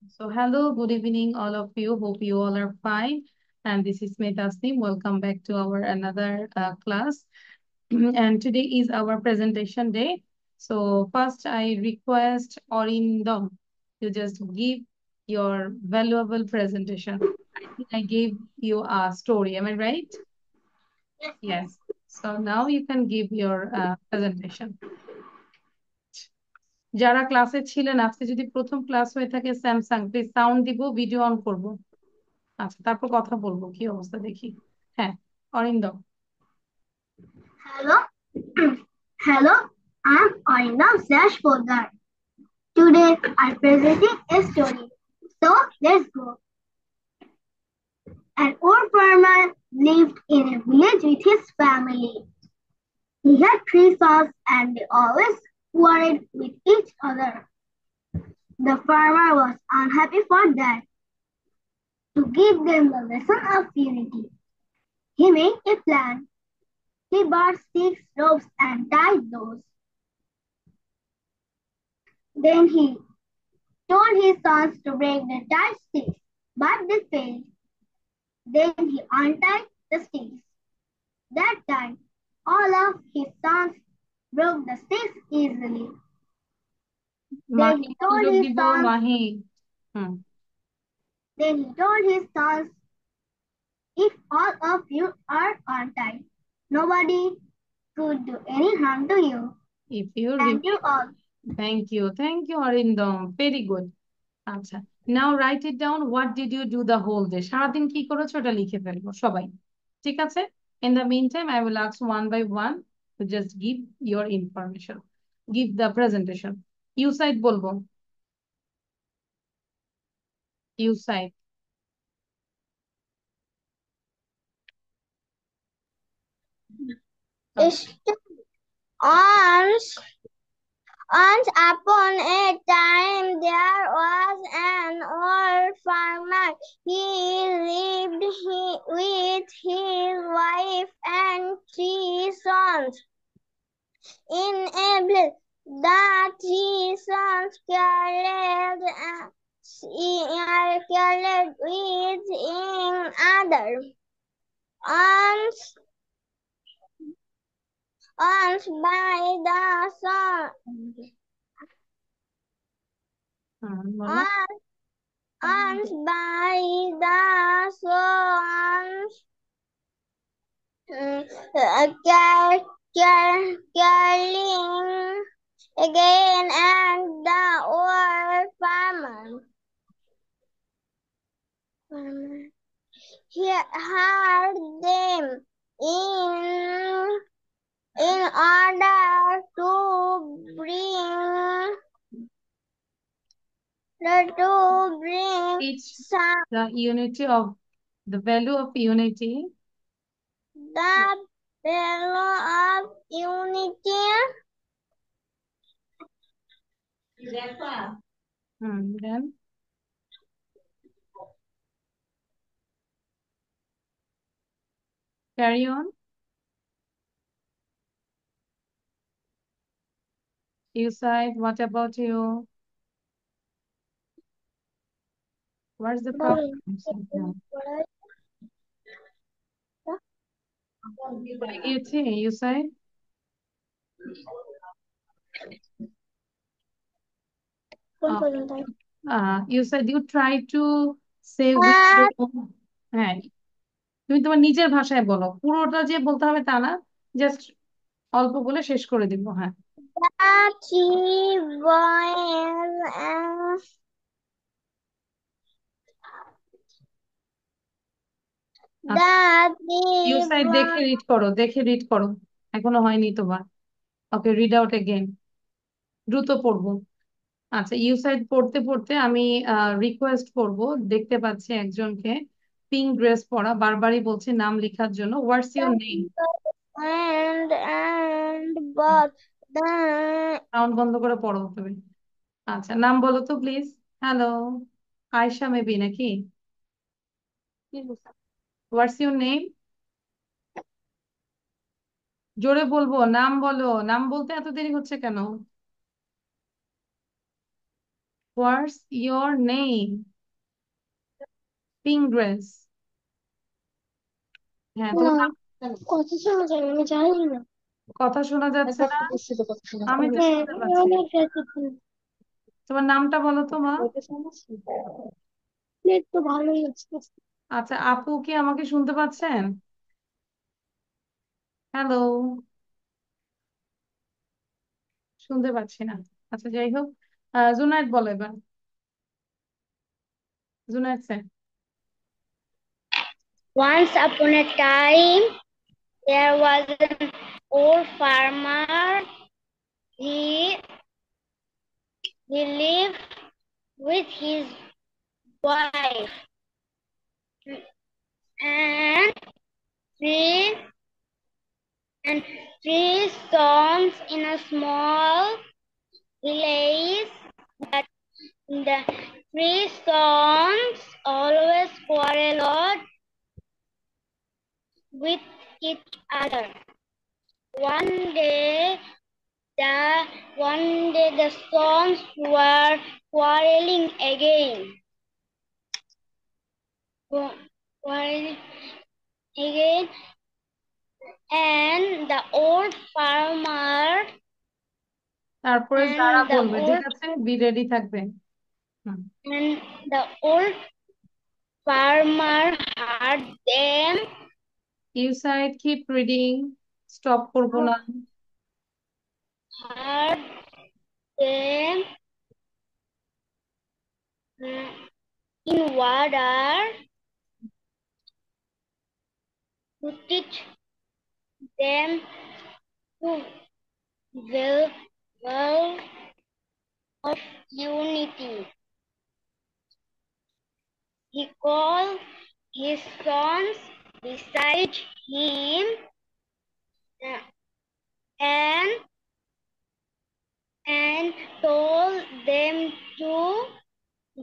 So hello, good evening, all of you. Hope you all are fine. And this is Tasneem. Welcome back to our another class. And today is our presentation day. So first, I request Orindam to just give your valuable presentation. I think I gave you a story. Am I right? Yes. So now you can give your presentation. যারা ক্লাসে ছিলেন আজকে যদি প্রথম class হয়ে থাকে Samsung please sound দিব video on করব আচ্ছা তারপর কথা বলবো কি অবস্থা দেখি হ্যাঁ Arindam Hello, hello. I'm Arindam Slash Poddar. Today I'm presenting a story. So let's go. An old farmer lived in a village with his family. He had three sons and they always quarreled with each other. The farmer was unhappy for that. To give them the lesson of unity, he made a plan. He bought sticks, ropes, and tied those. Then he told his sons to break the tied sticks, but they failed. Then he untied the sticks. That time, all of his sons broke the sticks easily. Then Mahi he told সুযোগ his দিব sons, Mahi hmm then he told his sons, if all of you are untied, nobody could do any harm to you. If you Thank you all. Thank you Arindam very good আচ্ছা now write it down what did you do the whole day সারাদিন কি করেছো ওটা লিখে ফেলবো সবাই ঠিক আছে in the meantime I will ask one by one to just give your information give the presentation you side বলবো you side Once, once upon a time, there was an old farmer. He lived with his wife and three sons in a village. The three sons quarreled with each other. Once by the sun. বলো Once by the sons caroling again, and the old farmer he heard them in order to bring teach some the unity of the value of unity the value of unity. then carry on you side what about you what's the problem now ভুলে গিয়েছি you side you said you try to say with your হ্যাঁ তুমি তোমার নিজের ভাষায় বলো পুরোটা যে বলতে হবে তা না জাস্ট অল্প বলে শেষ করে দিব হ্যাঁ The three boys Usaid দেখে রিড করো এখনো হয়নি তোমার ওকে রিড আউট এগেইন দ্রুত পড়বো আচ্ছা ইউ সাইড পড়তে পড়তে আমি রিকোয়েস্ট করব দেখতে পাচ্ছি একজনকে পিঙ্ক ড্রেস পরা বারবারই বলছে নাম লেখার জন্য what's your name but sound বন্ধ করে পড়ো তুমি আচ্ছা নাম বলো তো প্লিজ হ্যালো আয়শা মেবি নাকি হোয়াটস ইউর নেম জোরে বলবো নাম বলো নাম বলতে এত দেরি হচ্ছে কেন What's your name? Pink dress. হ্যাঁ, তোমার নাম কথা শোনা যায় আমি জানি না। কথা শোনা যাচ্ছে না? আমি তো হ্যাঁ শুনতে পাচ্ছি। অনেক রাতে তোমার নামটা বলো তো মা। নেট তো ভালোই আছে। আচ্ছা, আপু কি আমাকে শুনতে পাচ্ছেন? হ্যালো, শুনতে পাচ্ছি না। আচ্ছা, যাই হোক, জুনায়েদ বলো এবার। Junaid sir. Once upon a time, there was an old farmer. He lived with his wife and three and three sons in a small village. But the three sons always quarreled with each other. One day, the sons were quarreling again. Quarreling again, and the old farmer তারপরে and যারা the বলবে, ঠিক old আছে, be ready থাকবে। Hmm. and the old farmer heard them. Usaid keep reading, stop করবো না। Heard them in water to teach them to the well of unity. He called his sons beside him uh, and told them to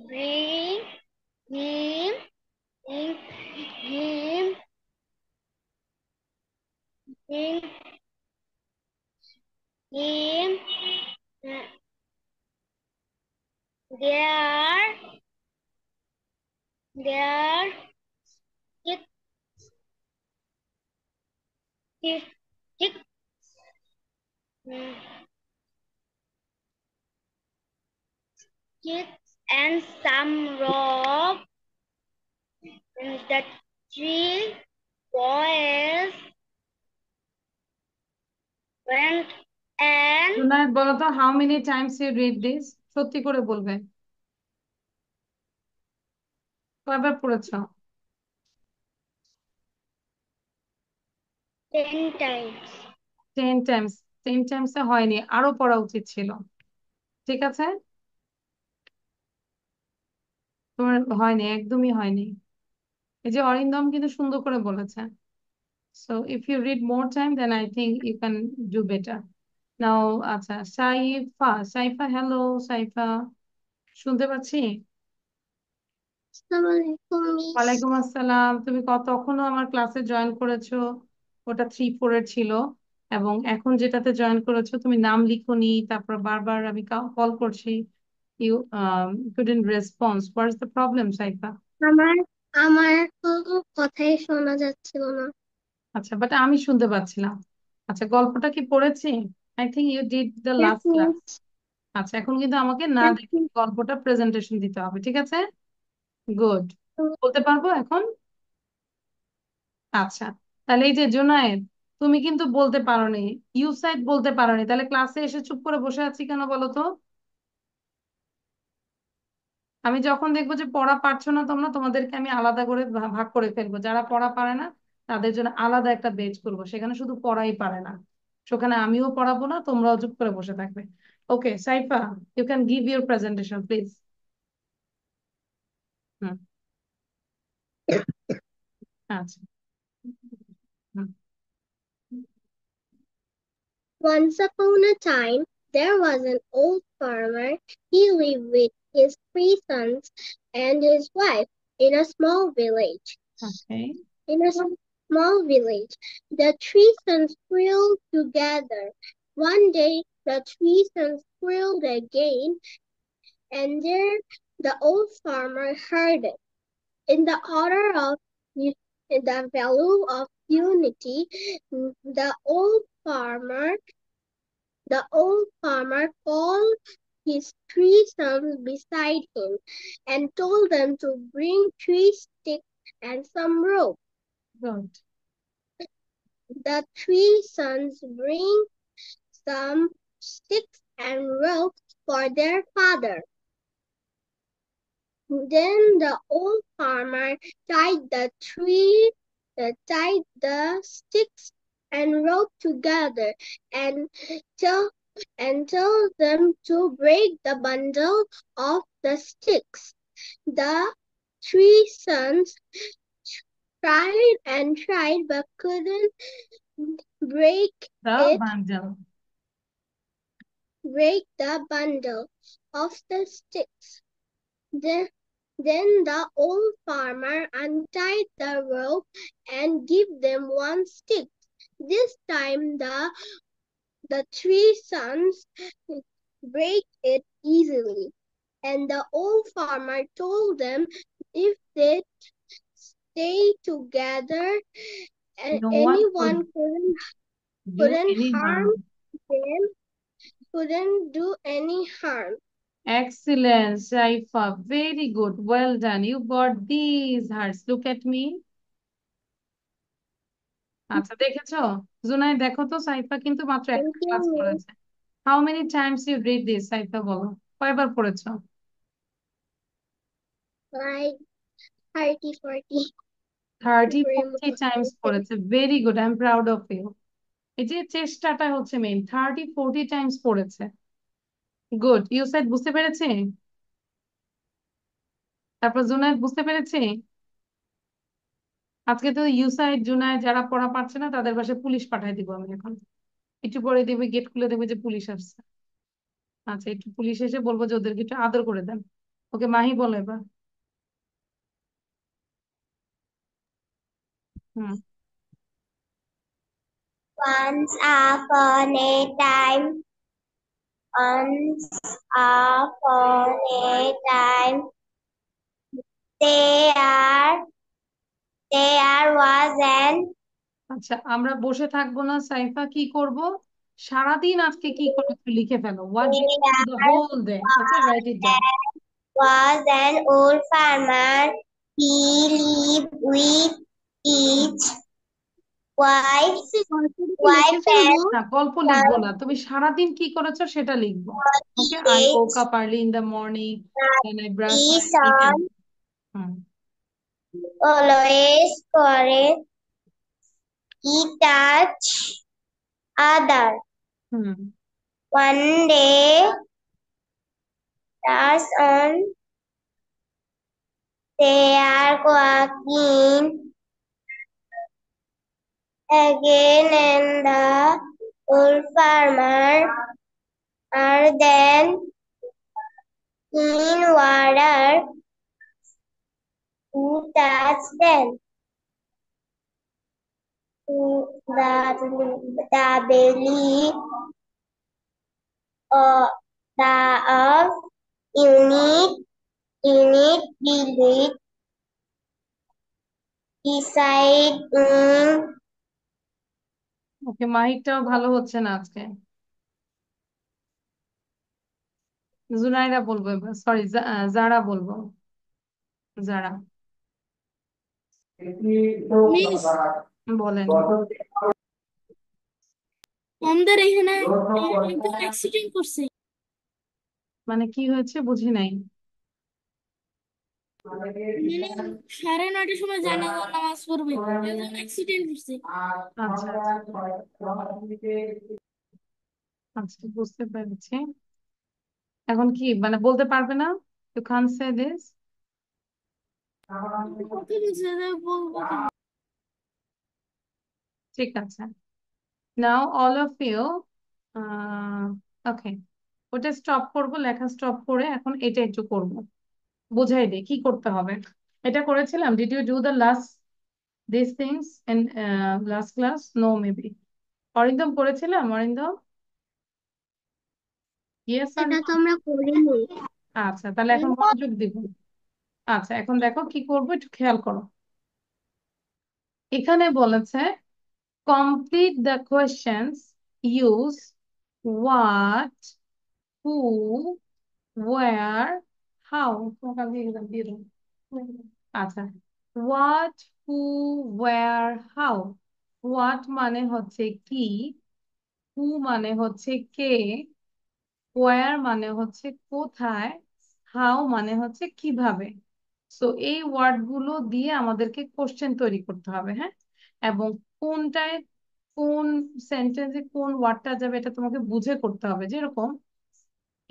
bring him bring him bring him uh, their kids, kids, kids, mm, kids and some rope. And the three boys went and Junaid বলো তো, how many times you read this? সত্যি করে বলবে, কয়বার পড়েছো? 10 times. 10 Times? 10 টাইমসে হয়নি, আরো পড়া উচিত ছিল। ঠিক আছে, তোমার হয়নি, একদমই হয়নি। এই যে অরিন্দম কিন্তু সুন্দর করে বলেছে। So if you read more time then I think you can do better now. আচ্ছা, সাইফা। সাইফা, হ্যালো সাইফা, শুনতে পাচ্ছি? আসসালামু আলাইকুম মিস। ওয়ালাইকুম আসসালাম। তুমি তখনও আমার ক্লাসে জয়েন করেছো, ওটা 3-4 এর ছিল, এবং এখন যেটাতে জয়েন করেছো তুমি নাম লিখোনি, তারপর বারবার আমি কল করছি, you couldn't response. What is the problem Saifa? আমার আমার তো কথাই শোনা যাচ্ছিল না। আচ্ছা, বাট আমি শুনতে পাচ্ছিলাম। আচ্ছা, গল্পটা কি পড়েছি? I think you did the Yes, last class. miss. আচ্ছা, এখন কিন্তু আমাকে না Yes, দেখে miss. গল্পটা প্রেজেন্টেশন দিতে হবে, ঠিক আছে? গুড, বলতে পারবো এখন? আচ্ছা, তাহলে এই যে জুনায়েদ, তুমি কিন্তু বলতে পারোনি, ইউসাইড বলতে পারোনি, তাহলে ক্লাসে এসে চুপ করে বসে আছি কেন বলো তো? আমি যখন দেখবো যে পড়া পারছো না তোমরা, তোমাদেরকে আমি আলাদা করে ভাগ করে ফেলবো। যারা পড়া পারে না তাদের জন্য আলাদা একটা বেচ করবো, সেখানে শুধু পড়াই পারে না, সেখানে আমিও পড়াবো না, তোমরাও চুপ করে বসে থাকবে। Okay Saifa, you can give your presentation please. Hmm. আচ্ছা। Hmm. Once upon a time, there was an old farmer. He lived with his three sons and his wife in a small village. Okay. In a small village, the three sons quarreled together. One day, the three sons quarreled again, And there the old farmer heard it. In the order of the value of unity, the old farmer called his 3 sons beside him and told them to bring 3 sticks and some rope. Good. The 3 sons bring some sticks and ropes for their father. Then the old farmer tied the sticks and rope together and told them to break the bundle of the sticks. The 3 sons tried and tried but couldn't break The bundle. the bundle of the sticks. Then the old farmer untied the rope and gave them 1 stick. This time the 3 sons break it easily, and the old farmer told them if they stay together, No one anyone could do couldn't any harm harm. them, couldn't do any harm. Excellent, Saifa. Very good. Well done. You got these hearts. Look at me. আচ্ছা দেখেছো? জুনাই দেখো তো সাইফা কিন্তু মাত্র একটা Thank class you, করেছে। How many times you read this, Saifa বলো? কয়বার পড়েছো? like 30, 40. 30, 40 times পড়েছে। Very good. I'm proud of you. এই যে চেষ্টাটা হচ্ছে মেইন। 30, 40 times পড়েছে। গুড। ইউ সাইড বুঝতে পেরেছি? তারপর জুনাইদ বুঝতে পেরেছি? আজকে তো ইউসাইড জুনাইদ যারা পড়া পারছে না তাদের বাসায় পুলিশ পাঠাই দিব আমি এখন। একটু পরে দেবে, গেট খুলে দেবে যে পুলিশ আসছে। আচ্ছা, একটু পুলিশ এসে বলবো যে ওদেরকে একটু আদর করে দেন। ওকে, মাহি বলো এবার। হুম। Once upon a time, once upon a time, there was an আচ্ছা, আমরা বসে থাকবো না সাইফা, কি করব? সারাদিন আজকে কি করবো একটু লিখে ফেলো। What did you do the there whole day? Okay, write it down. was an old farmer. He lived with his wife, wife and না, গল্প লিখবো son. না, তুমি সারাদিন কি করেছো সেটা লিখবো। ওকে, I His woke up early in the morning and I brushed my teeth son and hmm. always correct. He touched other. Hmm. One day, stars on they are walking again, and the old farmer are then in water to touch them. The belly of unit village beside in ওকে, মাইকটাও ভালো হচ্ছে না আজকে। জুনাইরা বলবো এবার, sorry যারা বলবো। যারা miss বলেন। আমাদের এখানে একজন অ্যাক্সিডেন্ট করছে। মানে কি হয়েছে বুঝি নাই। মানে 9:30টার সময় জানাজা নামাজ পড়বে, একজন অ্যাক্সিডেন্ট করছে। আচ্ছা আচ্ছা, বুঝতে পেরেছি। এখন কি মানে বলতে পারবে না? You can say this. কথা বলছে যে বলবো কেন? ঠিক আছে। নাও অল অফ ইউ, ওকে, ওটা স্টপ করব, লেখা স্টপ করে এখন এটা একটু করব, বুঝাই দিই কি করতে হবে। এটা করেছিলাম, did you do the last this things in last class? No maybe. Arindam করেছিলাম? অরিন্দম, ইয়েস আর এটা নো? তো আমরা করিনি। আচ্ছা, তাহলে এখন মনোযোগ দিব। আচ্ছা, এখন দেখো কি করবো, একটু খেয়াল করো। এখানে বলেছে complete the questions, use what, who, where, how. তোমাকে আমি exam দিয়ে দেবো। আচ্ছা, what, who, where, how. What মানে হচ্ছে কি, হু মানে হচ্ছে কে, ওয়্যার মানে হচ্ছে কোথায়, হাউ মানে হচ্ছে কিভাবে। সো এই ওয়ার্ড গুলো দিয়ে আমাদেরকে কোশ্চেন তৈরি করতে হবে, হ্যাঁ। এবং কোনটায়, কোন সেন্টেন্সে কোন ওয়ার্ডটা যাবে এটা তোমাকে বুঝে করতে হবে। যেরকম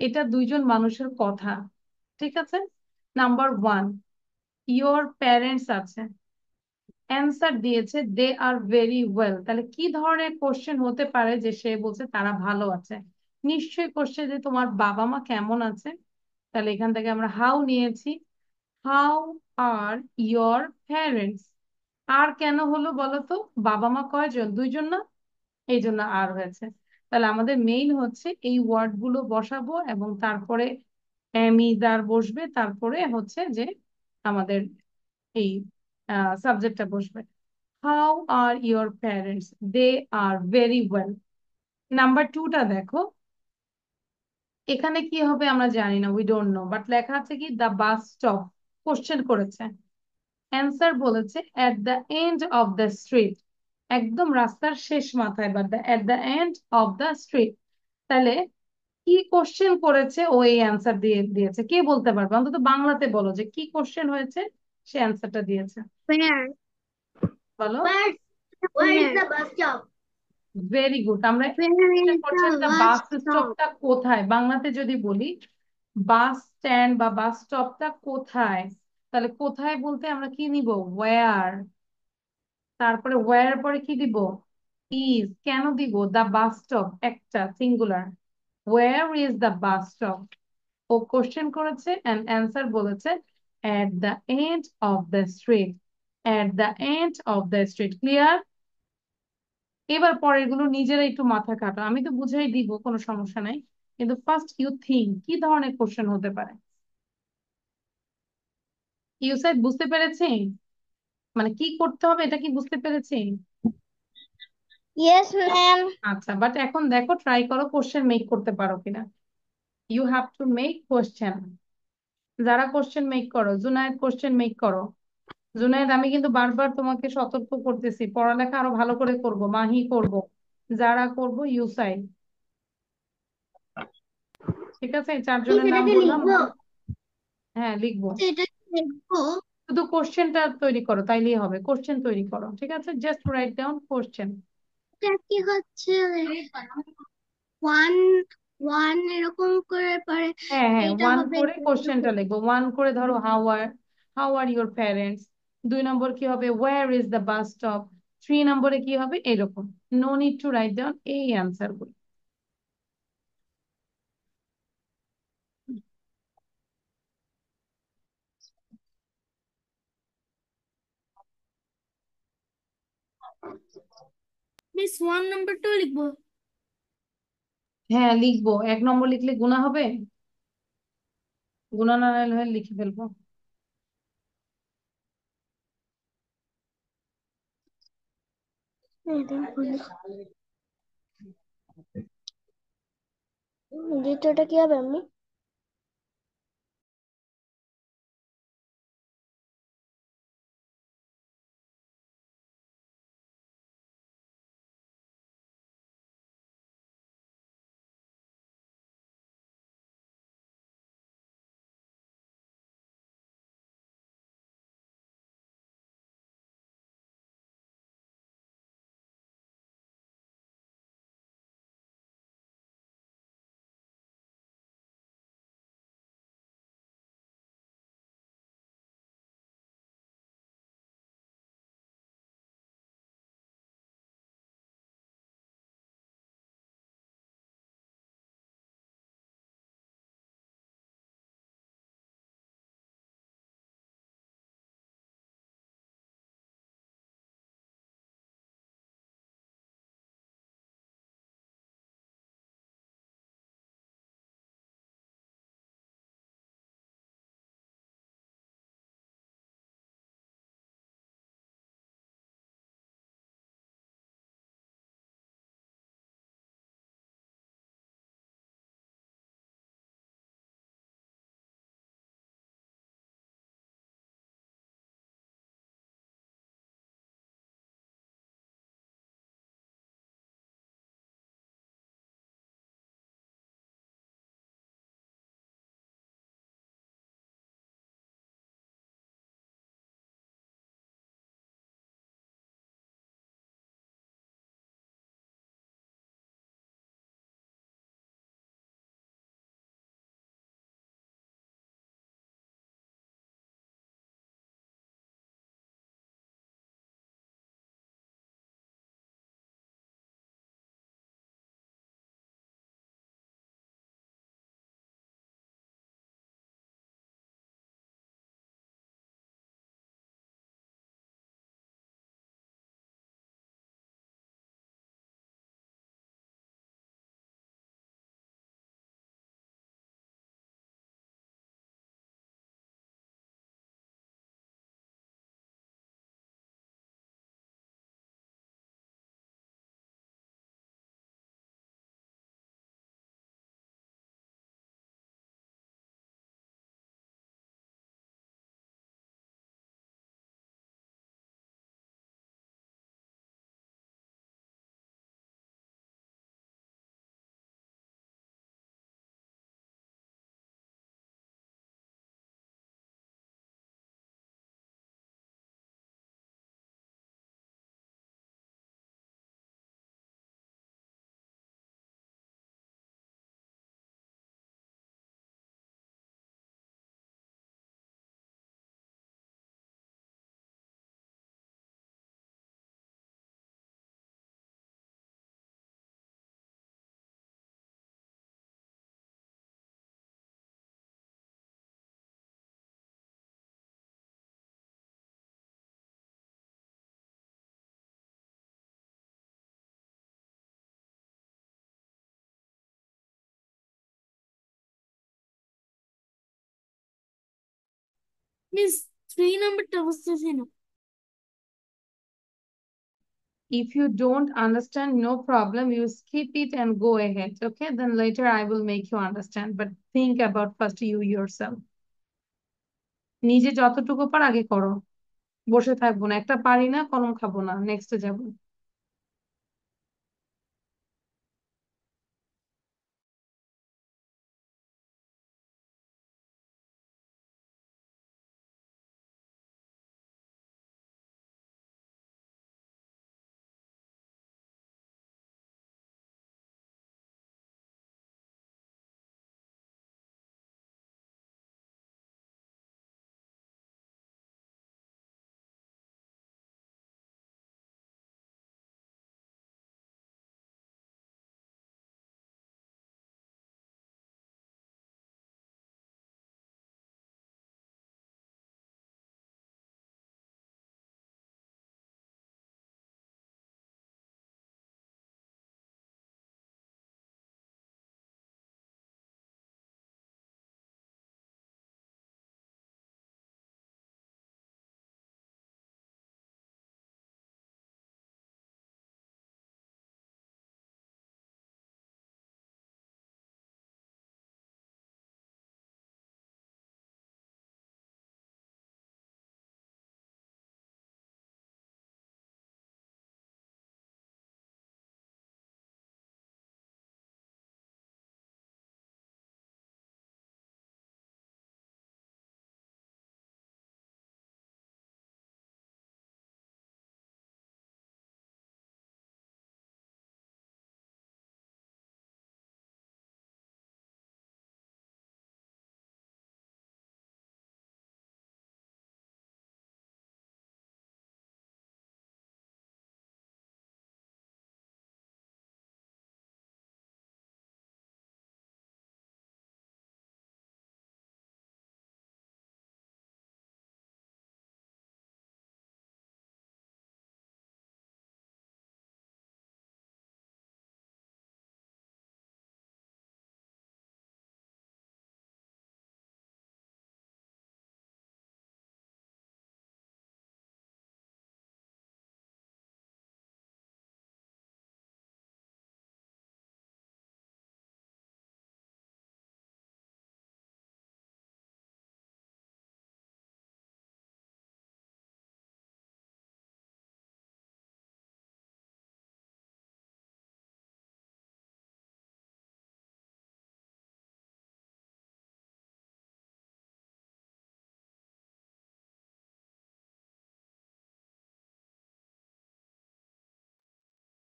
এটা দুইজন মানুষের কথা, ঠিক আছে। নাম্বার ওয়ান, ইয়োর প্যারেন্টস আছে, অ্যান্সার দিয়েছে দে আর ভেরি ওয়েল। তাহলে কি ধরনের কোশ্চেন হতে পারে যে সে বলছে তারা ভালো আছে? নিশ্চয়ই কোশ্চেন যে তোমার বাবা মা কেমন আছে। তাহলে এখান থেকে আমরা হাউ নিয়েছি। How are your parents. আর কেন হলো বলো তো? বাবা মা কয়জন? দুইজন না? এই জন্য আর হয়েছে। তাহলে আমাদের মেইন হচ্ছে এই ওয়ার্ড গুলো বসাবো এবং তারপরে আর বসবে, তারপরে হচ্ছে যে আমাদের এই সাবজেক্টটা বসবে। How are your parents? They are very well. Number টুটা দেখো, এখানে কি হবে আমরা জানি না, উই ডোন্ট নো, বাট লেখা আছে কি দ্য বাস স্টপ। কোশ্চেন করেছে, অ্যান্সার বলেছে at the end of the street. একদম রাস্তার শেষ মাথায়, বা এট the end of the street. তাহলে কি কোশ্চেন করেছে ও এই অ্যান্সার দিয়ে দিয়েছে? কে বলতে পারবে? অন্তত বাংলাতে বলো যে কি কোশ্চেন হয়েছে, সে অ্যান্সারটা দিয়েছে। Where? বলো। Where is the bus stop? Very good. আমরা Where question is করছি the একটা bus বাস stop? স্টপটা কোথায়। বাংলাতে যদি বলি বাস স্ট্যান্ড বা বাস স্টপটা কোথায়, তাহলে কোথায় বলতে আমরা কি নিব? ওয়্যার। তারপরে ওয়্যার পরে কি দিব? ইজ। কেন দিব? দা বাস স্টপ একটা singular. Where is the bus stop. ও কোশ্চেন করেছে এন্ড অ্যান্সার বলেছে at the end of the street. At the end of the street. Clear? এবার পরের গুলো নিজেরা একটু মাথা কাটো, আমি তো বুঝাই দিব, কোনো সমস্যা নাই। কিন্তু ফার্স্ট ইউ থিঙ্ক কি ধরনের কোশ্চেন হতে পারে। ইউসাইড বুঝতে পেরেছি মানে কি করতে হবে, এটা কি বুঝতে পেরেছি? Yes, ma'am. আচ্ছা, বাট এখন দেখো ট্রাই করো কোশ্চেন মেক করতে পারো কিনা। You have to make question. যারা কোশ্চেন মেক করো, জুনায়েদ কোশ্চেন মেক করো। জুনায়েদ, আমি কিন্তু বারবার তোমাকে সতর্ক করতেছি, পড়ালেখা আরো ভালো করে করব, মাহি করব, যারা করব ইউসাইড। ঠিক আছে, এই চারজনের নাম সেটাকে বললাম। লিখবো? হ্যাঁ, লিখবো। সেটা দেখবো। শুধু কোশ্চেনটা তৈরি করো, তাইলেই হবে। কোশ্চেন তৈরি করো, ঠিক আছে, জাস্ট রাইট ডাউন কোশ্চেন। এটা কি হচ্ছে? ওয়ান ওয়ান এরকম করে পরে হ্যাঁ হ্যাঁ, এইটা ওয়ান হবে করে কোশ্চেনটা লিখবো। ওয়ান করে ধরো how are your parents. 2 number কি হবে? Where is the bus stop. 3 নম্বরে কি হবে? এরকম। No need to write down এই অ্যান্সার গুলো। মিস 1 নাম্বারটাও লিখবো। হ্যাঁ লিখবো। 1 নম্বর লিখলে গুণা হবে? গুণা না হলে লিখে ফেলবো। দ্বিতীয়টা কি হবে আমি? মিস 3 নাম্বারটা বুঝতেছি না। If you don't understand, no problem. You skip it and go ahead. Okay, then later I will make you understand. But think about first you yourself. নিজে যতটুকু পার আগে করো, বসে থাকবো না, একটা পারি না কলম খাবো না, নেক্সটে যাবো।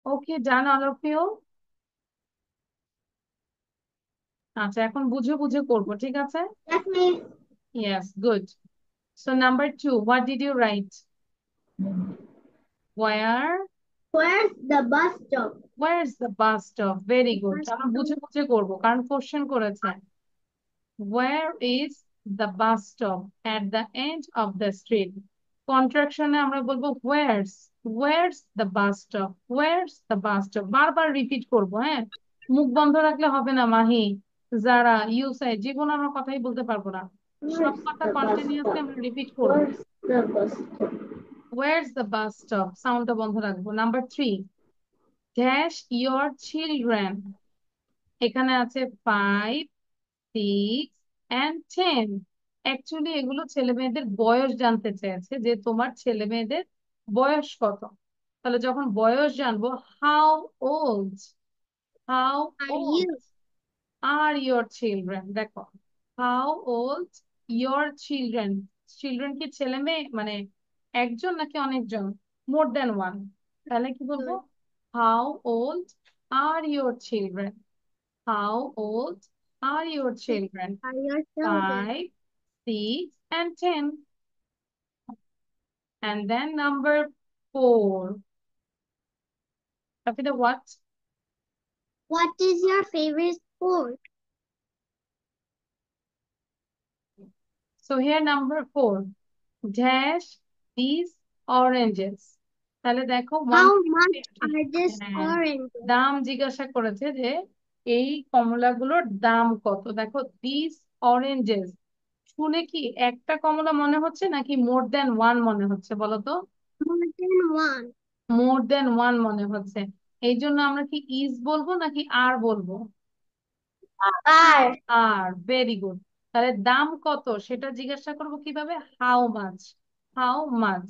ওকে, ডান অল অফ ইউ। আচ্ছা, এখন বুঝে বুঝে করবো, ঠিক আছে? Yes, miss. Yes, good. So number 2, what did you write? Where? Where's the bus stop? Where's the bus stop? Very good. Bus আমরা stop. বুঝে বুঝে করবো, কারণ কোশ্চেন করেছে। Where is the bus stop? At the end of the street. কন্ট্রাকশনে আমরা বলবো where's the bus stop? Where's the bus stop? বারবার repeat করবো, হ্যাঁ? মুখ বন্ধ রাখলে হবে না মাহি, যারা ইউসাই, জীবন আমরা কথাই বলতে পারবো না। সব Where's কথা the bus কন্টিনিউয়াসলি stop? আমরা রিপিট করবো। Where's the bus stop? Where's the bus stop? সাউন্ডটা বন্ধ রাখবো। Number 3, dash your children. এখানে আছে 5, 6 and 10. অ্যাকচুয়ালি এগুলো ছেলে মেয়েদের বয়স জানতে চেয়েছে, যে তোমার ছেলে মেয়েদের বয়স কত। তাহলে যখন বয়স জানবো, how old, how Are old you? Are your children. দেখো, how old your children. Children কি ছেলে মেয়ে, মানে একজন নাকি অনেকজন? More than one. তাহলে কি বলবো? Good. How old are your children, how old are your children? Are your children? 5, 6 and 10. And then number 4. After the what? What is your favorite sport? So here number 4. Dash these oranges. তাহলে দেখো How 1 much থেকে 50। are these হ্যাঁ, oranges? দাম জিজ্ঞাসা করেছে যে এই কমলাগুলোর দাম কত। দেখো, দিস অরেঞ্জেস, শুনে কি একটা কমলা মনে হচ্ছে নাকি মোর দ্যান ওয়ান মনে হচ্ছে বলো তো? More than one. More than one মনে হচ্ছে। এই জন্য আমরা কি ইজ বলবো নাকি আর বলবো? R. R, very good. তাহলে দাম কত সেটা জিজ্ঞাসা করবো কিভাবে? How much. How much.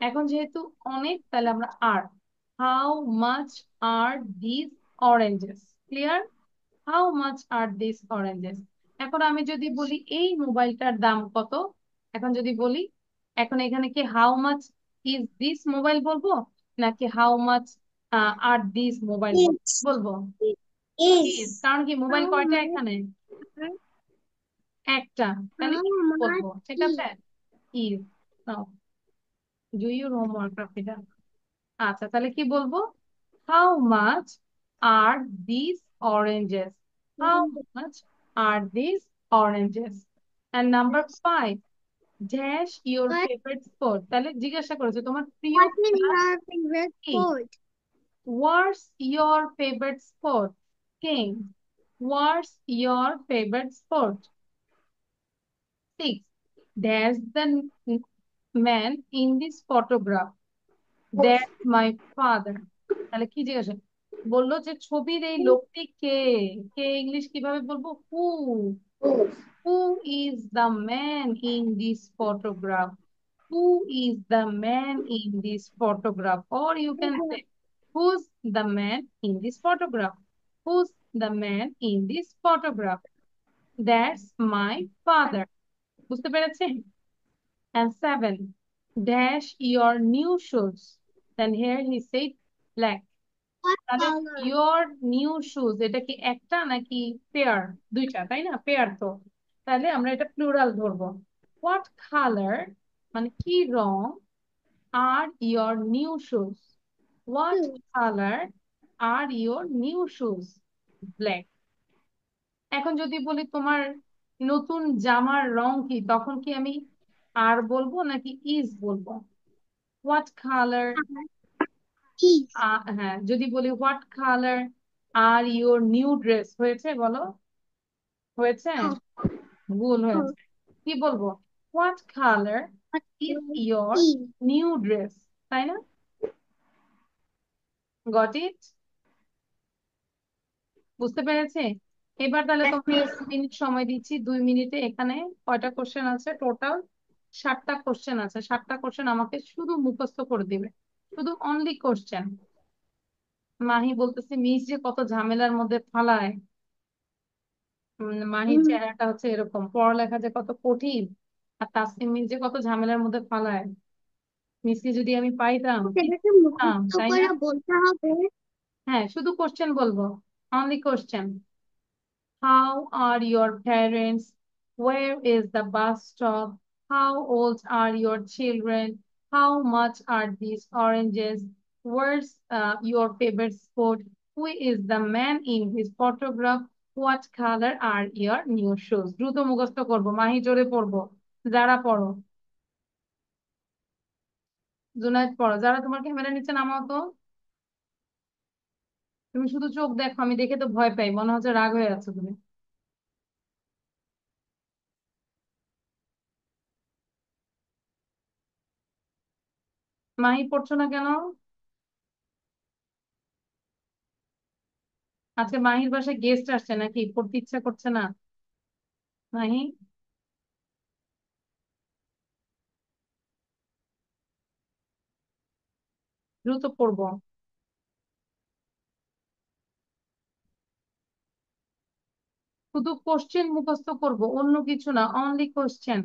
এখন যেহেতু অনেক, তাহলে আমরা are. How much are this oranges? Clear? How much are this oranges. এখন আমি যদি বলি এই মোবাইলটার দাম কত, এখন যদি বলি, এখন এখানে কি how much is this mobile বলবো নাকি how much are this mobile Is. বলবো? Is, Is. কারণ কি মোবাইল How কয়টা much? এখানে? একটা। তাহলে How ইজ much বলবো, ঠিক is? আছে? Is. Do your homework Rafida. আচ্ছা, তাহলে কি বলবো? How much are this oranges? How much are this oranges? And number 5, dash your What? Favourite sport. তাহলে জিজ্ঞাসা করেছে তোমার প্রিয় What is খেলা your favorite কি? sport? What's your favourite sport? King, what's your favourite sport? 6, there's the man in this photograph. That's my father. তাহলে কি জিজ্ঞাসা বললো যে ছবির এই লোকটি কে? কে ইংলিশ কিভাবে বলবো? হু। Who is the man in this photograph? Who is the man in this photograph? Or you can say, who's the man in this photograph? Who's the man in this photograph? That's my father. বুঝতে পেরেছেন? And 7, dash your new shoes. Then here he said black. What তাহলে color? your new shoes এটা কি একটা নাকি pair? দুইটা, তাই না? পেয়ার তো। তাহলে আমরা এটা প্লুরাল ধরবো। What color মানে কি রং are your new shoes? What Shoes. color are your new shoes? Black. এখন যদি বলি তোমার নতুন জামার রং কি, তখন কি আমি আর বলবো নাকি ইজ বলবো? What colour, Is. হ্যাঁ, যদি বলি what colour are your new dress, হয়েছে বলো? হয়েছে? No. ভুল No. হয়েছে। কি বলবো? What colour What is color your is? New dress, তাই না? Got it? বুঝতে পেরেছে? এবার তাহলে Yes, তোমাকে miss. 2 মিনিট সময় দিচ্ছি। 2 মিনিটে এখানে কয়টা কোশ্চেন আছে টোটাল? 7টা কোশ্চেন আছে। 7টা কোশ্চেন আমাকে শুধু মুখস্থ করে দিবে, শুধু অনলি কোশ্চেন। মাহি বলতেছে মিস যে কত ঝামেলার মধ্যে ফালায়। মাহির Mm. চেহারাটা হচ্ছে এরকম, পড়ালেখা যে কত কঠিন, আর তাসনিম মিস যে কত ঝামেলার মধ্যে ফালায়। মিসকে যদি আমি পাইতাম কি সেটাকে করতাম, মুখস্থ তাই না? করে বলতে হবে। হ্যাঁ, শুধু কোশ্চেন বলবো, only question. How are your parents? Where is the bus stop? How old are your children? How much are these oranges? Where's your favorite sport? Who is the man in this photograph? What color are your new shoes? দ্রুত মুখস্থ করবো, মাহি জোরে পড়বো। যারা পড়ো, জুনায়েদ পড়ো। যারা তোমার ক্যামেরা নিচে নামাও তো। তুমি শুধু চোখ দেখো, আমি দেখে তো ভয় পাই, মনে হচ্ছে রাগ হয়ে আছো তুমি। মাহি পড়ছো না কেন? আজকে মাহির বাসায় গেস্ট আসছে নাকি, পড়তে ইচ্ছা করছে না? মাহি, দ্রুত পড়বো। শুধু কোশ্চেন মুখস্থ করব, অন্য কিছু না, only question.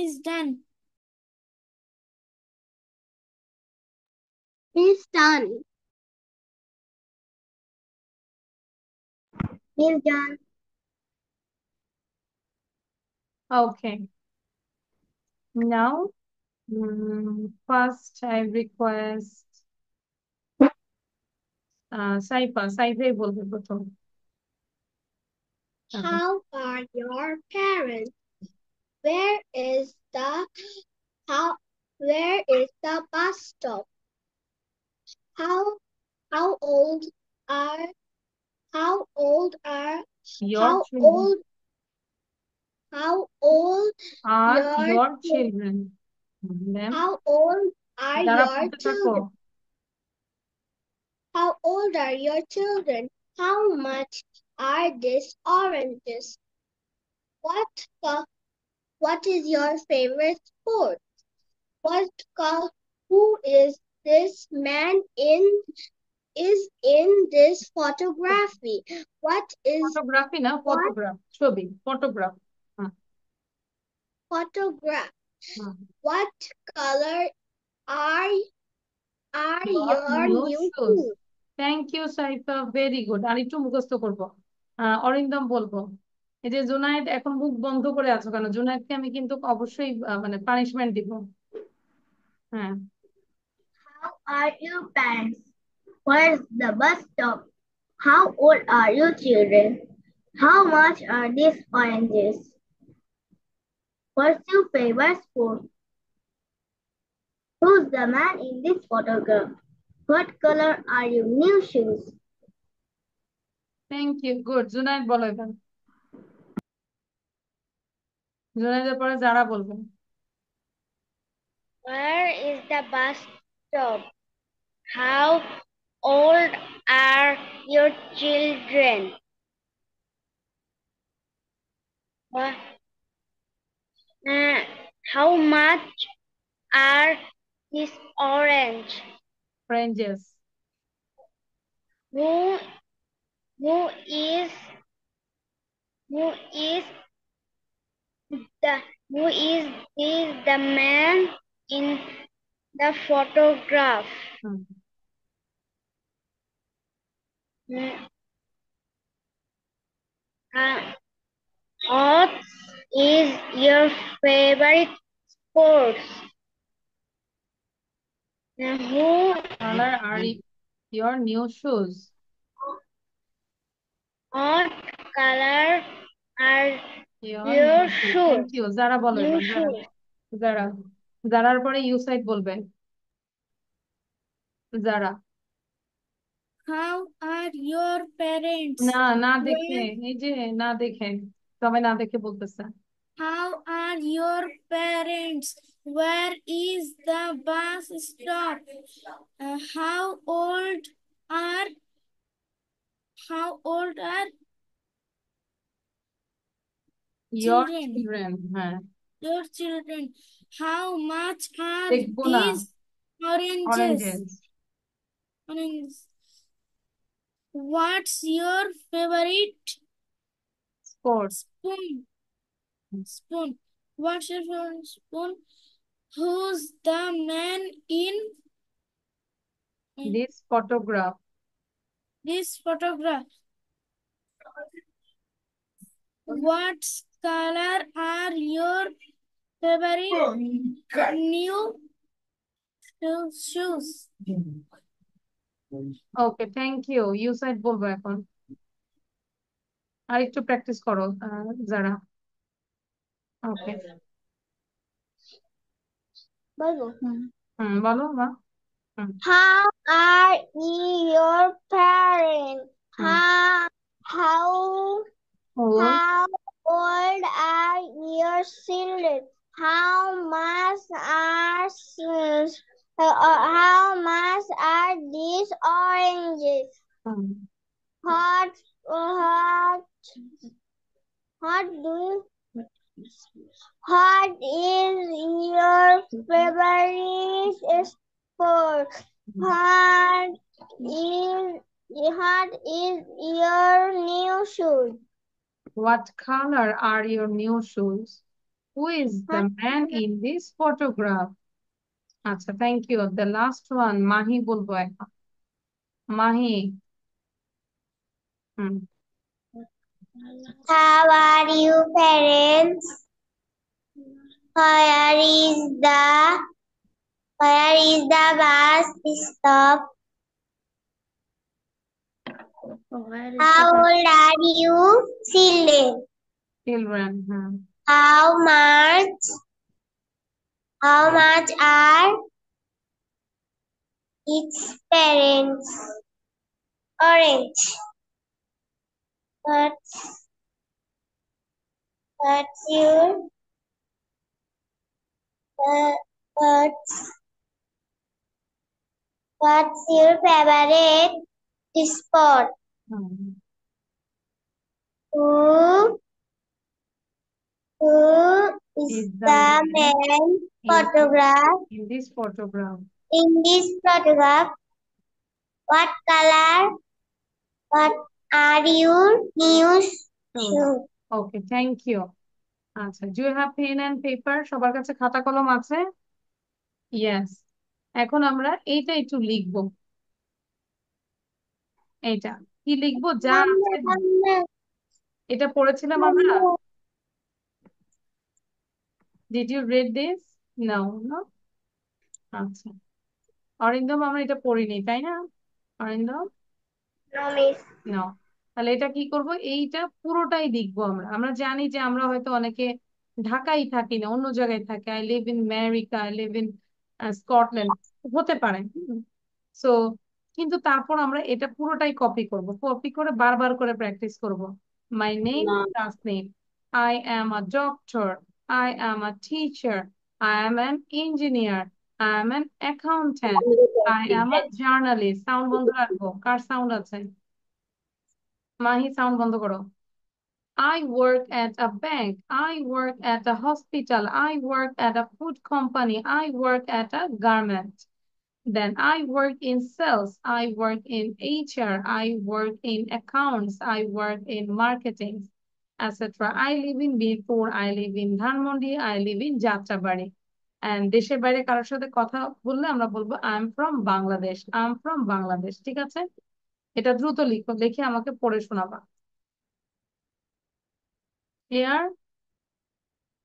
is done. He's done. He's done. Okay. Now, first I request সাইফাই বলবে প্রথম। How are your parents? Where is the bus stop? How old are Your how children old are your your children. Then how old are যারা your পড়তে থাকো children? How old are your children? How much are these oranges? What is your favorite sport? Who is this man in this photography? What is photography না photograph ছবি photograph photograph? What color are your new shoes? Thank you Saifa, very good. আর একটু মুখস্থ করবো। অরিন্দম বলবো। এই যে জুনায়েদ এখন মুখ বন্ধ করে আছো কেন? জুনায়েদকে আমি কিন্তু অবশ্যই মানে পানিশমেন্ট দিব। হ্যাঁ। How are your parents? Where's the bus stop? How old are your children? How much are these oranges? What's your favorite sport? Who's the man in this photograph? What color are your new shoes? Thank you, good. Junaid বলো এবার। জুনায়েদের পরে যারা বলবেন। Where is the bus stop? How old are your children? How much are these orange? Oranges. Who is the man in the photograph? What is your favorite sports? Who Color are your new shoes? What color are Your your new shoes. shoes? Thank you. যারা বলো New এবার। shoes. যারার পরে you side বলবে। যারা। How are your parents? না দেখে, এই যে না দেখে, সবাই না দেখে বলতেছে। How are your parents? Where is the bus stop? How old are Your children? children, হ্যাঁ। Your children. How much are দেখবো না। these oranges? Oranges. What's your favorite Sports. spoon? What's your favorite spoon? Who's the man in This photograph. this photograph? What color are your favorite new shoes? Okay, thank you. You side বলবো এখন। আর একটু practice করো যারা। ওকে। বলো বলো মা। How are your parents? How old are your children? How much are these oranges? What is your favorite sport? What is your new shoes? What color are your new shoes? Who is the man in this photograph? আচ্ছা, thank you. The last one Mahi বলবো এখন। Mahi. Hmm. How are you, parents? Where is the bus stop? How old are you, children? Children. হ্যাঁ। How much are its parents? Orange. What's your what's what's your favorite sport? Hmm. Who is Is the the man man in photographed in this photograph? in this photograph? What color? What are your news shoes? Okay, thank you. আচ্ছা, do you have pen and paper? সবার কাছে খাতা কলম আছে? Yes. এখন আমরা এইটা একটু লিখবো। এইটা কি লিখবো? যা আছে এটা পড়েছিলাম আমরা। Did you read this? No, no. আচ্ছা, অরিন্দম আমরা এটা পড়িনি, তাই না অরিন্দম? No, miss. না। তাহলে এটা কি করব? এইটা পুরোটাই লিখবো আমরা। আমরা জানি যে আমরা হয়তো অনেকে ঢাকায় থাকি না, অন্য জায়গায় থাকি। I live in America, I live in Scotland, হতে পারে। সো কিন্তু তারপর আমরা এটা পুরোটাই কপি করব, কপি করে বারবার করে প্র্যাকটিস করব। My name Tasnim, I am a doctor, I am a teacher, I am an engineer, I am an accountant, I am a journalist. Sound বন্ধ রাখবো। কার সাউন্ড আছে? মাহি, সাউন্ড বন্ধ করো। I work at a bank. I work at a hospital. I work at a food company. I work at a garment. Then I work in sales. I work in HR. I work in accounts. I work in marketing, etc. I live in Birpur. I live in Dhanmondi. I live in Jatrabari. And দেশের বাইরে কারোর সাথে কথা বললে আমরা বলবো I am from Bangladesh. I am from Bangladesh. ঠিক আছে? এটা দ্রুত লিখো, লিখে আমাকে পড়ে শোনাবা। ক্লিয়ার?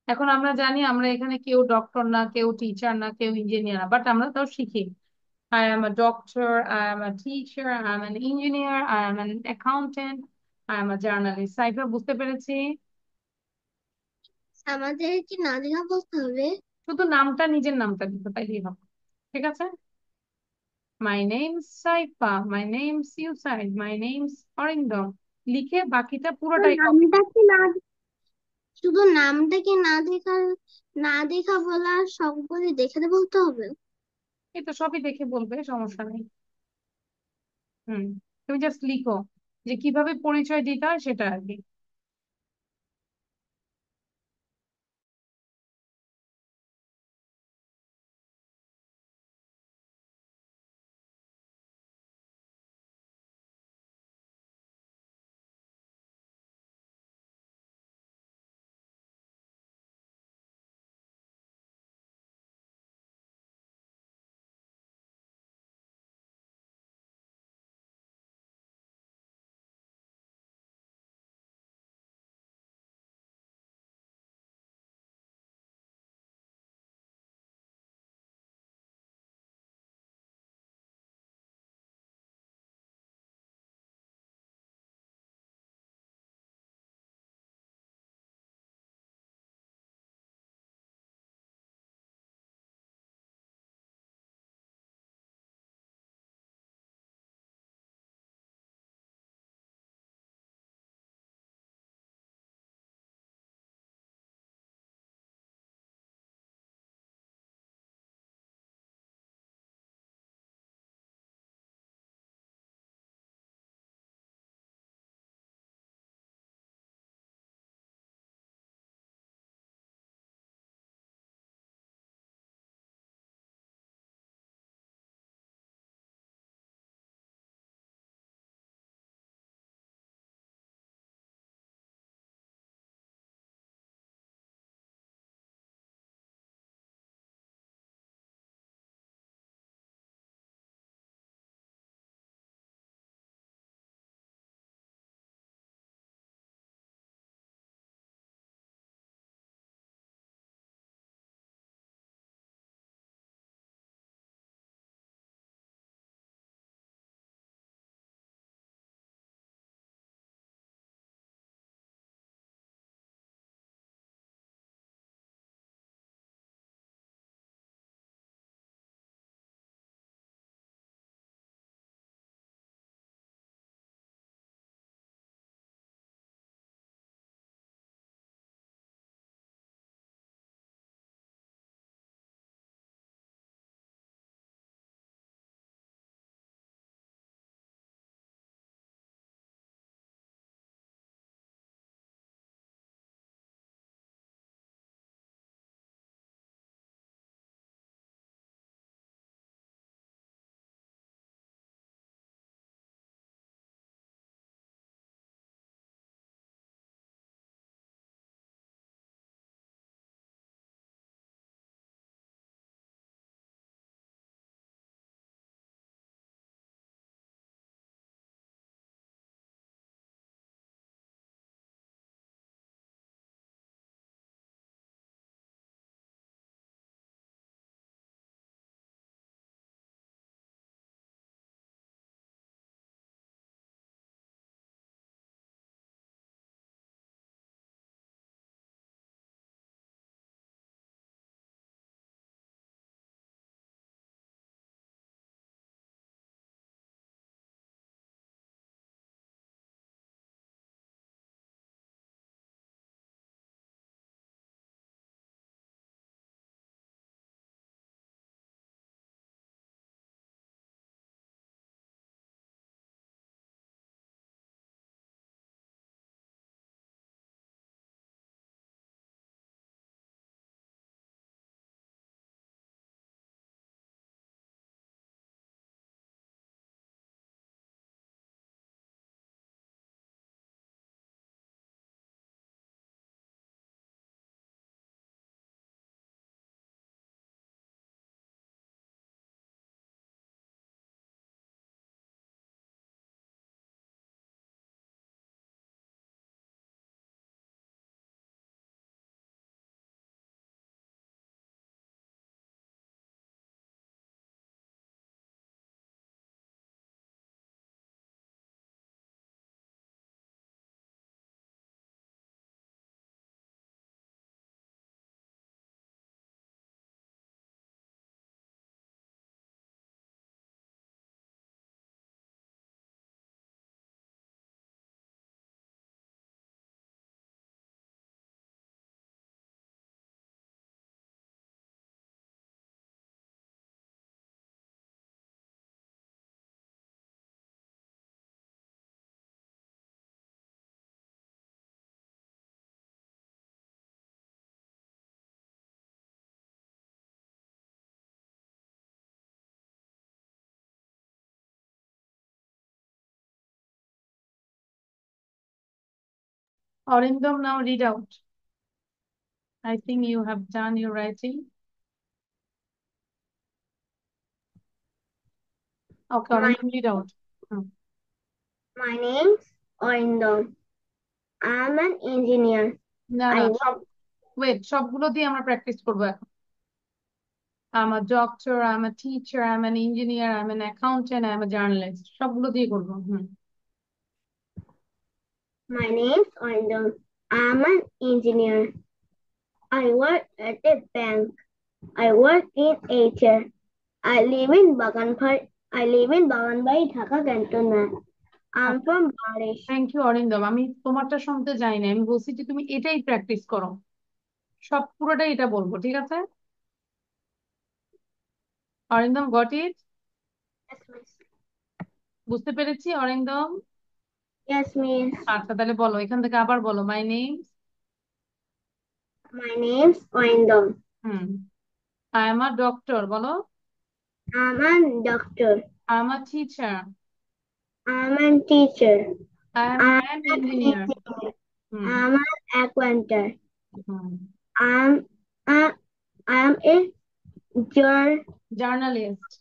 এখন আমরা জানি আমরা এখানে কেউ ডক্টর না, কেউ টিচার না, কেউ ইঞ্জিনিয়ার না, বাট আমরা তাও শিখি। I am a doctor, I am a teacher, I am an engineer, I am an accountant, I am a journalist. Saifa, বুঝতে পেরেছি? আমাদের কি নাদিয়া বলতে হবে? শুধু নামটা, নিজের নামটা দিতে পাইলেই হবে। ঠিক আছে? My name's Saifa, my name's ইউসাইদ, my name's Arindam. লিখে বাকিটা পুরোটাই কপি। নামটা কি না শুধু নামটা কি না দেখা বলা সবগুলি দেখে বলতে হবে? এই তো সবই দেখে বলবে, সমস্যা নেই। হুম, তুমি জাস্ট লিখো যে কিভাবে পরিচয় দিতে হয় সেটা আর কি। Arindam, now read out. I think you have done your writing. Okay, My, Arindam, read out. my name's Arindam. I'm an engineer. না I না work সব ওয়েট সবগুলো দিয়ে আমরা প্র্যাকটিস করবো এখন। I'm a doctor, I'm a teacher, I'm an engineer, I'm an accountant, I'm a journalist. সবগুলো দিয়ে করবো। My name's Arindam. I'm an engineer. I work at a bank. I work in HR. I live in Baganbari, Dhaka Cantonment. I'm from Bangladesh. Thank you Arindam, আমি তোমারটা শুনতে যাই না, আমি বলছি যে তুমি এটাই প্র্যাকটিস করো, সব পুরোটাই এটা বলবো, ঠিক আছে? Arindam, got it? Yes, miss. বুঝতে পেরেছি অরিন্দম? Yes, miss. আচ্ছা তাহলে বলো, এখান থেকে আবার বলো, my name. My name's Arindam. I am a doctor, বলো। I'm a doctor. I am a teacher. I'm a teacher. I am I'm an an engineer. engineer. I'm an accountant. Hmm I'm a I'm a jour- journalist.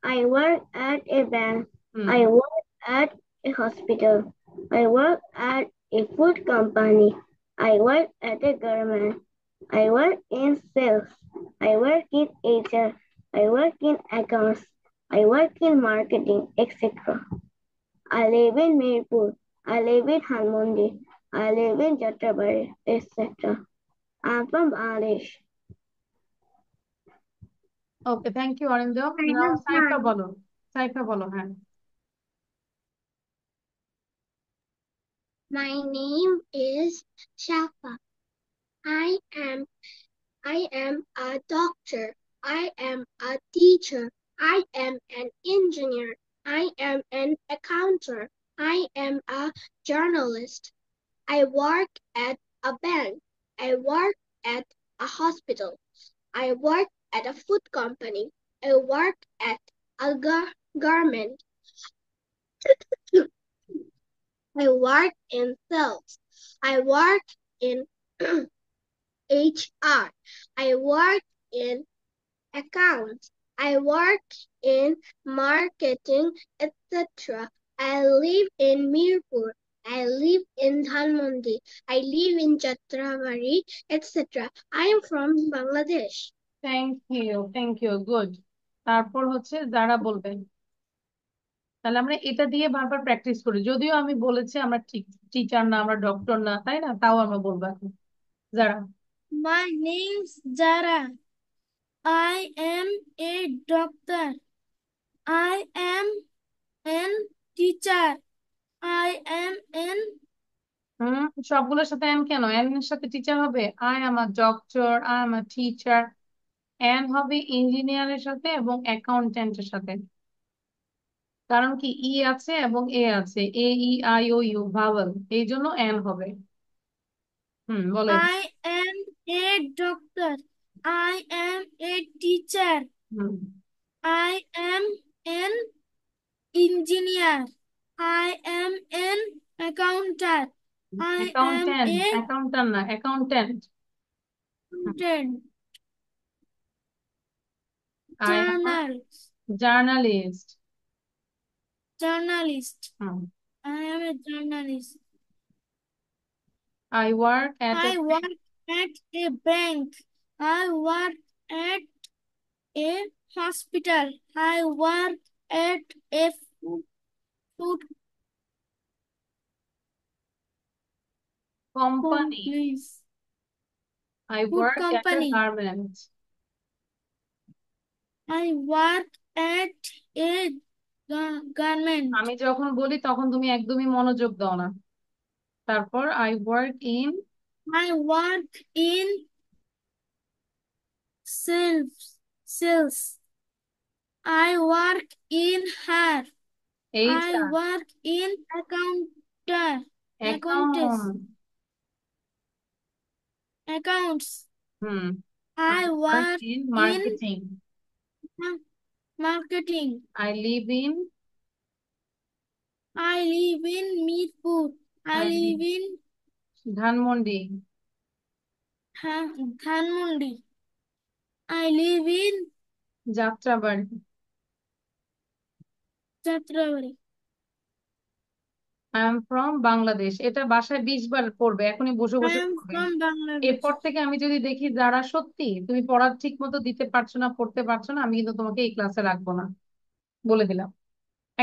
I work at a bank. Hmm I work at a hospital. I work at a food company. I work at a government. I work in sales. I work in HR. I work in accounts. I work in marketing, etc. I live in Mirpur. I live in Hanmundi. I live in Jatrabari, etc. I'm from Bangladesh. Okay, thank you Arindam. I now have Saifa done. বলো, সাইফা বলো। হ্যাঁ, My name is Shafa. I am a doctor. I am a teacher. I am an engineer. I am an accountant. I am a journalist. I work at a bank. I work at a hospital. I work at a food company. I work at a garment. I work in sales. I work in HR. I work in accounts. I work in marketing, etc. I live in Mirpur. I live in Dhanmondi. I live in Jatrabari, etc. I am from Bangladesh. Thank you, good. তারপর হচ্ছে যারা বলবেন, তাহলে আমরা এটা দিয়ে বারবার practice করি, যদিও আমি বলেছি আমরা টিচার না, আমরা ডক্টর না, তাই না? তাও আমরা বলবো এখন। যারা My name's Zara. I am a doctor. I am an teacher. I am an সবগুলোর সাথে এন কেন? এন এর সাথে টিচার হবে? I am a doctor, I am a teacher. N হবে ইঞ্জিনিয়ারের সাথে এবং অ্যাকাউন্টেন্টের সাথে, কারণ কি ই আছে এবং এ আছে, A E I O U vowel, এই জন্য এন হবে। বলো। I am a doctor. I am a teacher. Hmm I am an engineer. I am an accountant. I am accountant, a accountant না, accountant. student, I am a journalist, journalist. journalist. I am a journalist. I work at a I work at a bank. I work at a hospital. I work at a food company. please. I Food work at a company. garment. I work at a garment. আমি যখন বলি তখন তুমি একদমই মনোযোগ দাও না। তারপর I work in I work in sales. I work in hair. I HR, work in accounts. account. Accounts. I I work work in in marketing. marketing. I live in I live in Mirpur. I I live live in Dhanmondi. Dhanmondi. I live in Jatrabari. Jatrabari. I am from Bangladesh. এটা বাসায় 20 বার পড়বে, এখনই বসে I বসে am পড়বে। from Bangladesh. এরপর থেকে আমি যদি দেখি যারা সত্যি তুমি পড়া ঠিক মতো দিতে পারছো না, পড়তে পারছো না, আমি কিন্তু তোমাকে এই ক্লাসে রাখবো না, বলে দিলাম।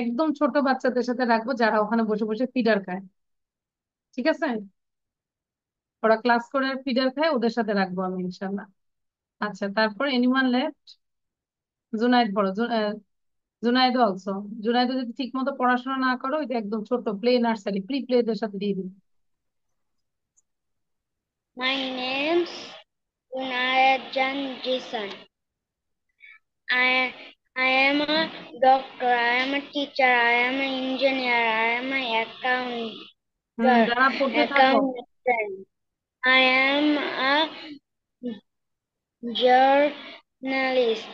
একদম ছোট বাচ্চাদের সাথে রাখবো যারা ওখানে বসে বসে ফিডার খায়। ঠিক আছে? ওরা ক্লাস করে আর ফিডার খায়, ওদের সাথে রাখবো আমি ইনশাল্লাহ। আচ্ছা, তারপর এনিওয়ান লেফট? জুনাইদ পড়ো। জুনাইদ অলসো। জুনাইদ যদি ঠিক মতো পড়াশোনা না করো, এটা একদম ছোট প্লে নার্সারি, প্রি প্লেদের সাথে দিয়ে দিবে। My name's Unayajan Jason. I am a doctor. I am a teacher. I am an engineer. I am an যারা পড়তে থাকো। accountant. I am a journalist.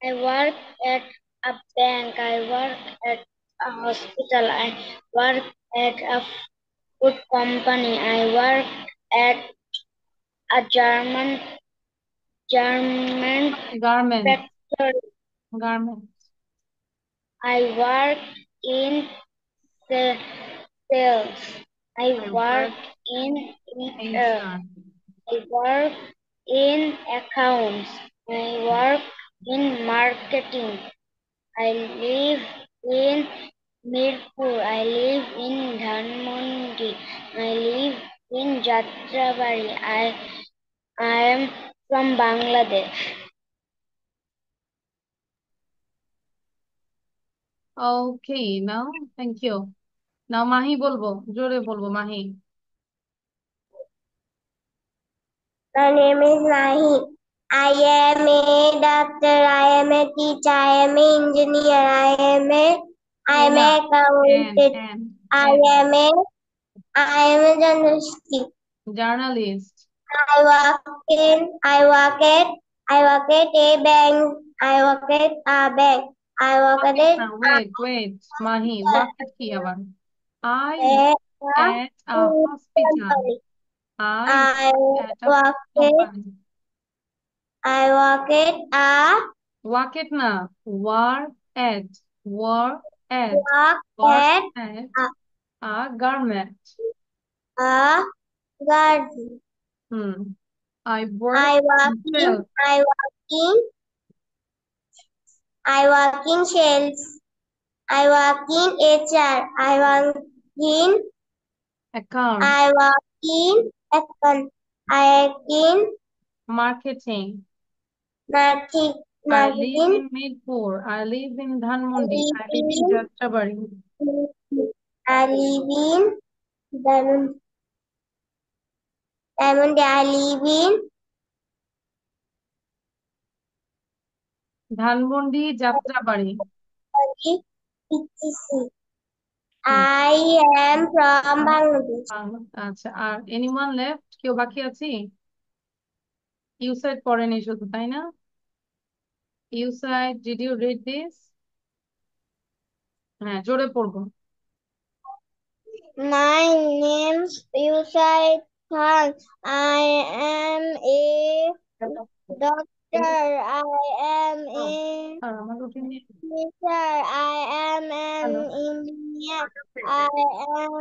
I work at a bank. I work at a hospital. I work at a food company. I work at a German garment. factory. Garment. I work in sales. I I work work in uh, HR. I work in accounts. I work in marketing. I live in Mirpur. I live in Dhanmondi. I live in Jatrabari. I am from Bangladesh. Okay, now thank you. Now Mahi বলবো, জোরে বলবো Mahi. My name is Nahi. I am a doctor. I am a teacher. I am an engineer. I am না, a accountant. I am a journalist. Journalist. I work at a bank. I work at a bank. I work at না, wait wait Mahi, ওয়াকেট কি আবার? I a at a hospital. company. I I at a work at company. I work at a ওয়াকেট না, war at. War at. work war at at a, a garment. a garden. Hmm. I work I work in in sales. I work in sales. I work in HR. Account. I work in account. I work in Marketing. marketing. I live in Mirpur. I live in Dhanmondi. I live in Jatrabari. I live in Diamond. I live in Dhanmondi, Jatrabari. PTC. Hmm, I am from Bangladesh. আচ্ছা, আর anyone left? কেউ বাকি আছি? ইউসাইড পড়েনি শুধু, তাই না? ইউসাইড, did you read this? হ্যাঁ, জোরে পড়বো। My name's Yusai Khan. I am a doctor. I am a আর আমার routine teacher. I am an hello. engineer. I am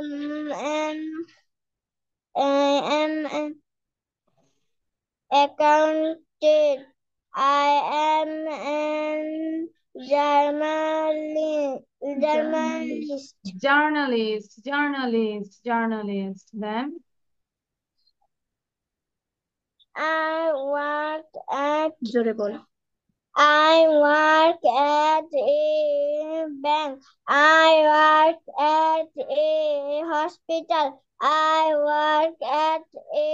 an accountant. I am an journalist. Journalist. Then I work at জোরে বলো। I work at a bank. I work at a hospital. I work at a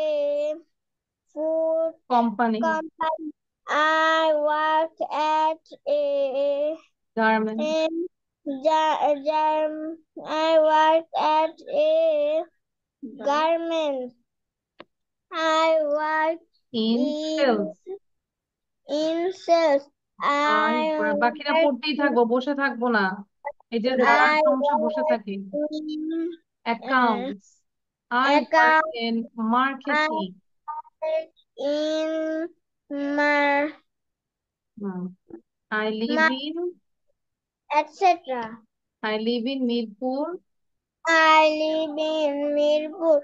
food company. company. I work at a garment. I work at a garment. I work in sales. in sales. বাকিরা পড়তেই থাকবো, বসে থাকবো না। এই যে I দাঁড়ার সমস্যা, বসে work থাকি। in Accounts. I work account, in I marketing. work in mar, Hmm. I live in etc. Mirpur. I live in Mirpur.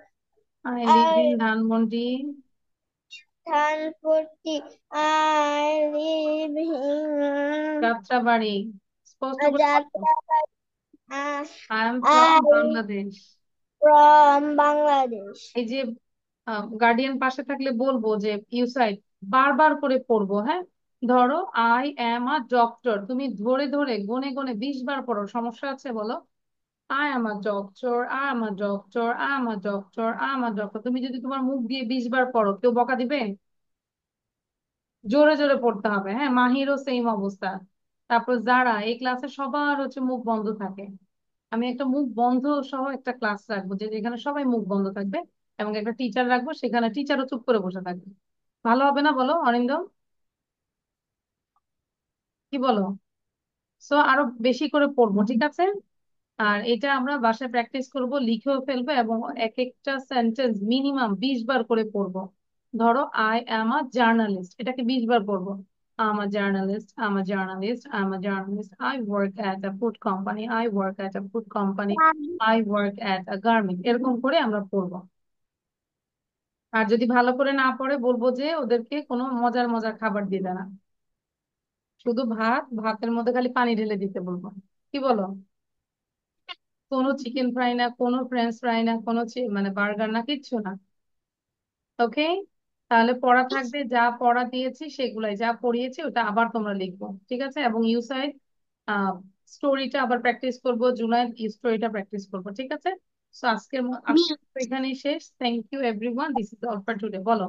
I live I in Dhanmondi. Thanpurti. I live in Jatrabari. স্পষ্ট করে বলো। Jatrabad. I am I from Bangladesh. from Bangladesh. এই যে guardian পাশে থাকলে বলবো যে ইউসাইড বারবার করে পড়বো, হ্যাঁ। ধরো আই অ্যাম আ ডক্টর, তুমি ধরে ধরে গনে গনে 20 বার পড়ো, সমস্যা আছে বলো? I am a doctor, I am a doctor, I am a doctor, I am a doctor. তুমি যদি তোমার মুখ দিয়ে 20 বার পড়ো, কেউ বকা দিবে? জোরে জোরে পড়তে হবে, হ্যাঁ। মাহিরও সেম অবস্থা। তারপর যারা এই ক্লাসে সবার হচ্ছে মুখ বন্ধ থাকে, আমি একটা মুখ বন্ধ সহ একটা ক্লাস রাখবো, যে যেখানে সবাই মুখ বন্ধ থাকবে, এবং একটা টিচার রাখবো, সেখানে টিচারও চুপ করে বসে থাকবে। ভালো হবে না বলো অরিন্দম? কি বলো? সো আরো বেশি করে পড়বো, ঠিক আছে? আর এটা আমরা বাসায় প্র্যাকটিস করব, লিখেও ফেলবো, এবং এক একটা সেন্টেন্স মিনিমাম 20 বার করে পড়বো। ধরো আই অ্যাম আ জার্নালিস্ট, এটাকে 20 বার পড়বো। I'm a journalist, I'm a journalist, I'm a journalist. I work at a food company, I work at a food company, I work at a garment. এরকম করে আমরা পড়বো। আর যদি ভালো করে না পড়ে, বলবো যে ওদেরকে কোনো মজার মজার খাবার দিবে না, শুধু ভাত, ভাতের মধ্যে খালি পানি ঢেলে দিতে বলবো। কি বলো? কোনো চিকেন ফ্রাই না, কোনো ফ্রেঞ্চ ফ্রাই না, কোনো মানে বার্গার না, কিচ্ছু না। ওকে? তাহলে পড়া থাকবে, যা পড়া দিয়েছি সেগুলাই, যা পড়িয়েছি ওটা আবার তোমরা লিখবো, ঠিক আছে? এবং ইউসাইড স্টোরিটা আবার প্র্যাকটিস করবো, জুনাইদ স্টোরিটা প্র্যাকটিস করবো, ঠিক আছে? তো আজকে Me. এখানেই শেষ। Thank you everyone, this is all for today. বলো।